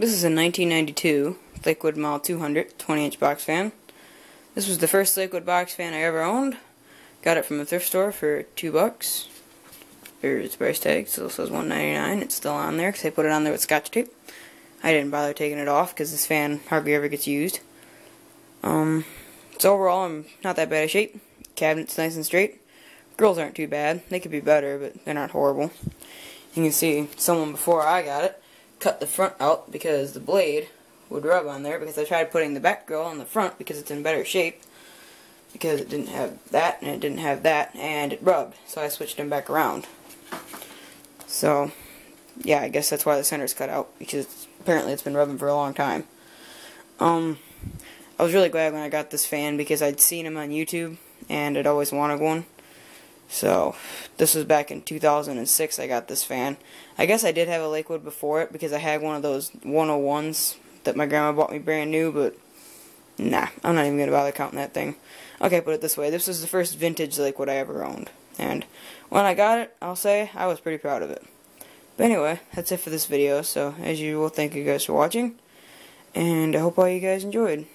This is a 1992 Lakewood Model 200 20-inch box fan. This was the first Lakewood box fan I ever owned. Got it from a thrift store for $2. Here's the price tag. Still says $1.99. It's still on there because I put it on there with Scotch tape. I didn't bother taking it off because this fan hardly ever gets used. So overall, I'm not that bad of shape. Cabinet's nice and straight. Grills aren't too bad. They could be better, but they're not horrible. You can see someone before I got it cut the front out because the blade would rub on there, because I tried putting the back grill on the front because it's in better shape, because it didn't have that and it didn't have that, and it rubbed, so I switched them back around. So yeah, I guess that's why the center's cut out, because apparently it's been rubbing for a long time. I was really glad when I got this fan because I'd seen him on YouTube and I'd always wanted one. So this was back in 2006 I got this fan. I guess I did have a Lakewood before it because I had one of those 101s that my grandma bought me brand new, but nah, I'm not even going to bother counting that thing. Okay, put it this way, this was the first vintage Lakewood I ever owned, and when I got it, I'll say I was pretty proud of it. But anyway, that's it for this video, so as usual, thank you guys for watching, and I hope all you guys enjoyed.